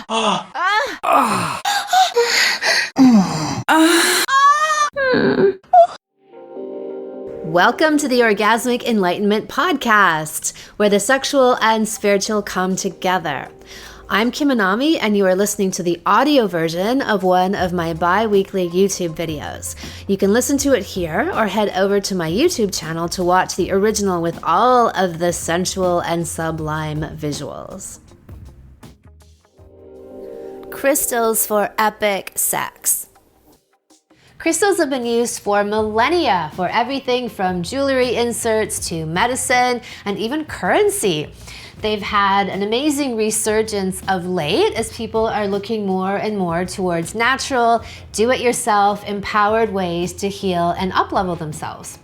Welcome to the Orgasmic Enlightenment Podcast, where the sexual and spiritual come together. I'm Kim Anami, and you are listening to the audio version of one of my bi-weekly YouTube videos. You can listen to it here or head over to my YouTube channel to watch the original with all of the sensual and sublime visuals. Crystals for epic sex. Crystals have been used for millennia for everything from jewelry inserts to medicine and even currency. They've had an amazing resurgence of late as people are looking more and more towards natural, do-it-yourself, empowered ways to heal and up-level themselves.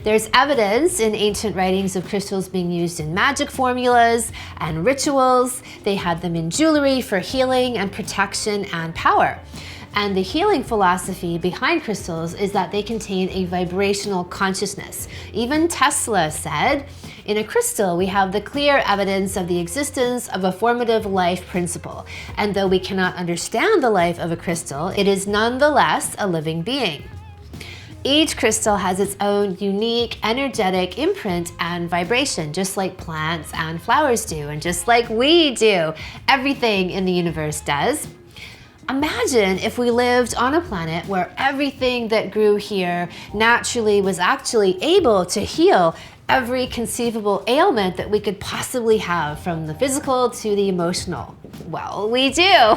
There's evidence in ancient writings of crystals being used in magic formulas and rituals. They had them in jewelry for healing and protection and power. And the healing philosophy behind crystals is that they contain a vibrational consciousness. Even Tesla said, "In a crystal, we have the clear evidence of the existence of a formative life principle. And though we cannot understand the life of a crystal, it is nonetheless a living being." Each crystal has its own unique energetic imprint and vibration, just like plants and flowers do, and just like we do. Everything in the universe does. Imagine if we lived on a planet where everything that grew here naturally was actually able to heal every conceivable ailment that we could possibly have, from the physical to the emotional. Well, we do.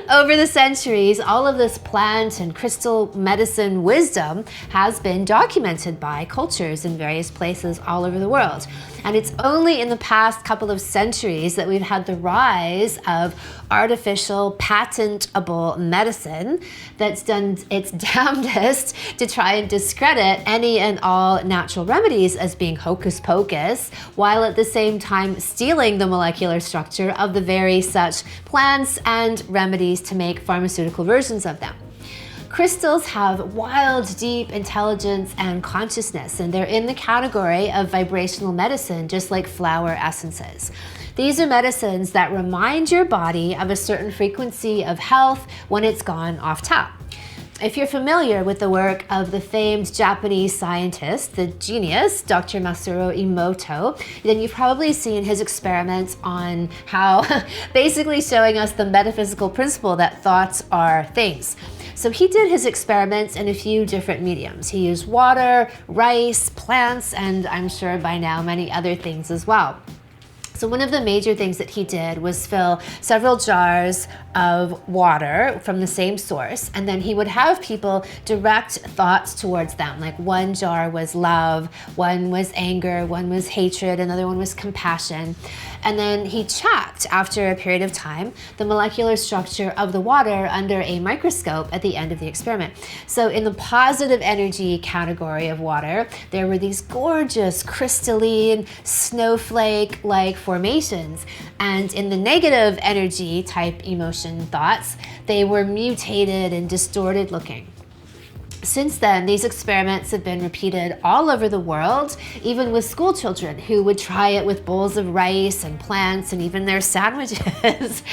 Over the centuries, all of this plant and crystal medicine wisdom has been documented by cultures in various places all over the world. And it's only in the past couple of centuries that we've had the rise of artificial, patentable medicine that's done its damnedest to try and discredit any and all natural remedies as being hocus pocus, while at the same time stealing the molecular structure of the very such plants and remedies to make pharmaceutical versions of them. Crystals have wild, deep intelligence and consciousness, and they're in the category of vibrational medicine, just like flower essences. These are medicines that remind your body of a certain frequency of health when it's gone off tap. If you're familiar with the work of the famed Japanese scientist, the genius, Dr. Masaru Emoto, then you've probably seen his experiments on how, basically showing us the metaphysical principle that thoughts are things. So he did his experiments in a few different mediums. He used water, rice, plants, and I'm sure by now many other things as well. So one of the major things that he did was fill several jars of water from the same source, and then he would have people direct thoughts towards them. Like one jar was love, one was anger, one was hatred, another one was compassion. And then he checked, after a period of time, the molecular structure of the water under a microscope at the end of the experiment. So in the positive energy category of water, there were these gorgeous crystalline snowflake-like formations. And in the negative energy type emotion thoughts, they were mutated and distorted looking. Since then, these experiments have been repeated all over the world, even with school children who would try it with bowls of rice and plants and even their sandwiches.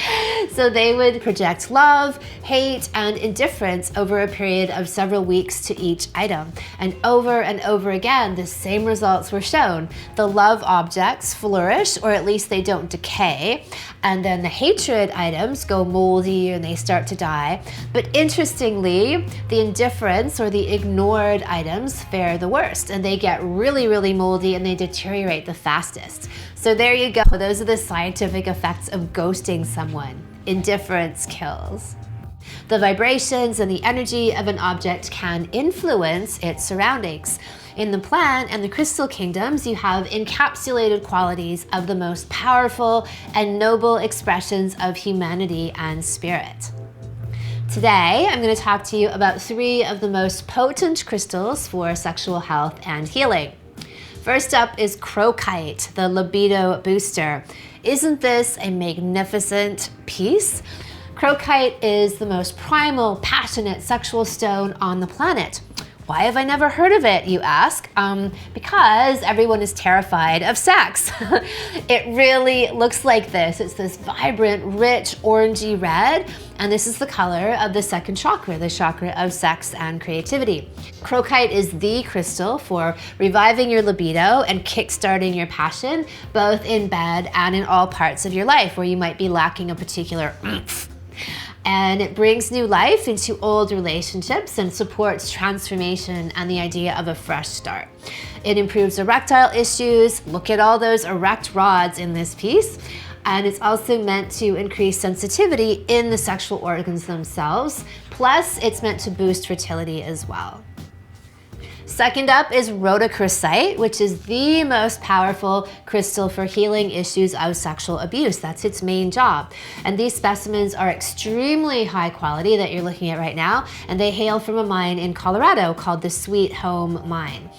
So they would project love, hate, and indifference over a period of several weeks to each item. And over again, the same results were shown. The love objects flourish, or at least they don't decay. And then the hatred items go moldy and they start to die. But interestingly, the indifference or the ignored items fare the worst, and they get really, really moldy and they deteriorate the fastest. So there you go. Those are the scientific effects of ghosting someone. Indifference kills. The vibrations and the energy of an object can influence its surroundings. In the plant and the crystal kingdoms, you have encapsulated qualities of the most powerful and noble expressions of humanity and spirit. Today, I'm going to talk to you about 3 of the most potent crystals for sexual health and healing. First up is crocite, the libido booster. Isn't this a magnificent piece? Crocite is the most primal, passionate sexual stone on the planet. Why have I never heard of it, you ask? Because everyone is terrified of sex. It really looks like this. It's this vibrant, rich, orangey red, and this is the color of the second chakra, the chakra of sex and creativity. Crocite is the crystal for reviving your libido and kickstarting your passion, both in bed and in all parts of your life where you might be lacking a particular oomph. And it brings new life into old relationships and supports transformation and the idea of a fresh start. It improves erectile issues. Look at all those erect rods in this piece. And it's also meant to increase sensitivity in the sexual organs themselves. Plus, it's meant to boost fertility as well. Second up is rhodochrosite, which is the most powerful crystal for healing issues of sexual abuse. That's its main job. And these specimens are extremely high quality that you're looking at right now, and they hail from a mine in Colorado called the Sweet Home Mine.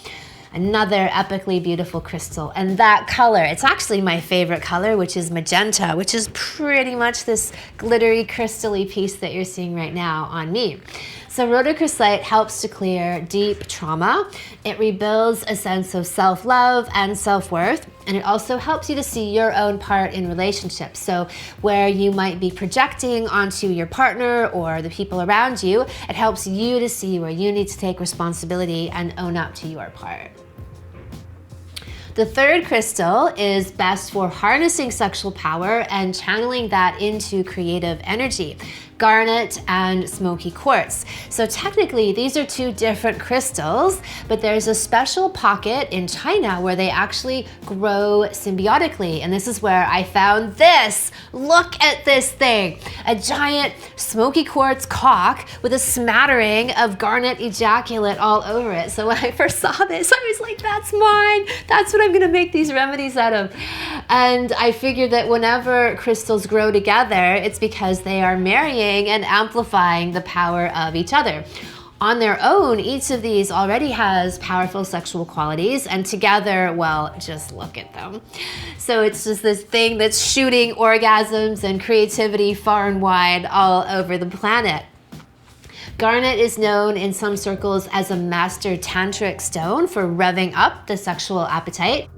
Another epically beautiful crystal. And that color, it's actually my favorite color, which is magenta, which is pretty much this glittery, crystal-y piece that you're seeing right now on me. So rhodochrosite helps to clear deep trauma. It rebuilds a sense of self-love and self-worth, and it also helps you to see your own part in relationships. So where you might be projecting onto your partner or the people around you, it helps you to see where you need to take responsibility and own up to your part. The third crystal is best for harnessing sexual power and channeling that into creative energy. Garnet and smoky quartz. So technically these are two different crystals, but there's a special pocket in China where they actually grow symbiotically. And this is where I found this. Look at this thing. A giant smoky quartz cock with a smattering of garnet ejaculate all over it. So when I first saw this, I was like, that's mine. That's what I'm gonna make these remedies out of. And I figured that whenever crystals grow together, it's because they are marrying and amplifying the power of each other. On their own, each of these already has powerful sexual qualities, and together, well, just look at them. So it's just this thing that's shooting orgasms and creativity far and wide all over the planet. Garnet is known in some circles as a master tantric stone for revving up the sexual appetite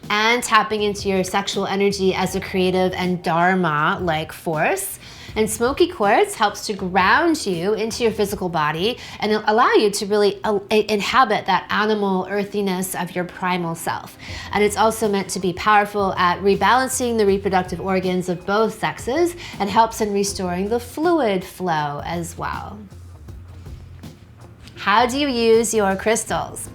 and tapping into your sexual energy as a creative and dharma-like force. And smoky quartz helps to ground you into your physical body and allow you to really inhabit that animal earthiness of your primal self. And it's also meant to be powerful at rebalancing the reproductive organs of both sexes and helps in restoring the fluid flow as well. How do you use your crystals?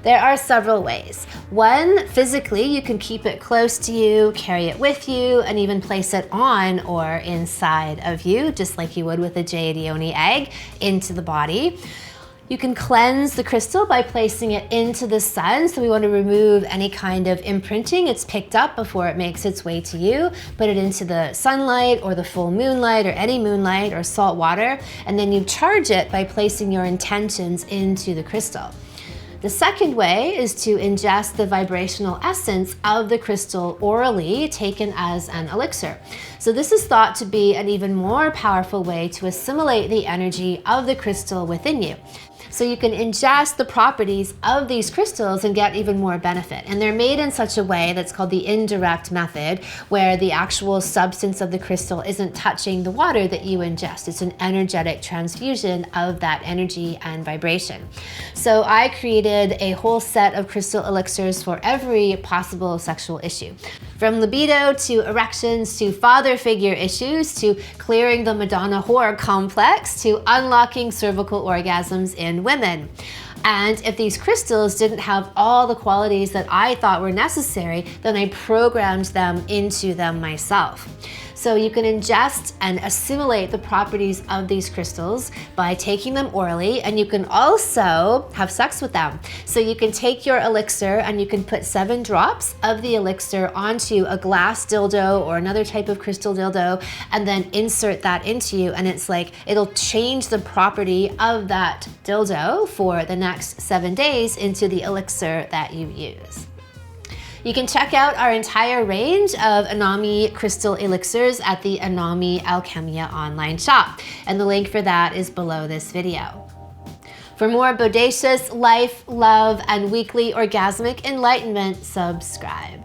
There are several ways. One, physically, you can keep it close to you, carry it with you, and even place it on or inside of you, just like you would with a jade yoni egg, into the body. You can cleanse the crystal by placing it into the sun. So we want to remove any kind of imprinting it's picked up before it makes its way to you. Put it into the sunlight or the full moonlight or any moonlight or salt water. And then you charge it by placing your intentions into the crystal. The second way is to ingest the vibrational essence of the crystal orally, taken as an elixir. So this is thought to be an even more powerful way to assimilate the energy of the crystal within you. So you can ingest the properties of these crystals and get even more benefit. And they're made in such a way that's called the indirect method, where the actual substance of the crystal isn't touching the water that you ingest. It's an energetic transfusion of that energy and vibration. So I created a whole set of crystal elixirs for every possible sexual issue. From libido to erections to father figure issues to clearing the Madonna whore complex to unlocking cervical orgasms in women. And if these crystals didn't have all the qualities that I thought were necessary, then I programmed them into them myself. So you can ingest and assimilate the properties of these crystals by taking them orally, and you can also have sex with them. So you can take your elixir and you can put 7 drops of the elixir onto a glass dildo or another type of crystal dildo, and then insert that into you, and it's like it'll change the property of that dildo for the next 7 days into the elixir that you use. You can check out our entire range of Anami crystal elixirs at the Anami Alchemia online shop, and the link for that is below this video. For more bodacious life, love, and weekly orgasmic enlightenment, subscribe.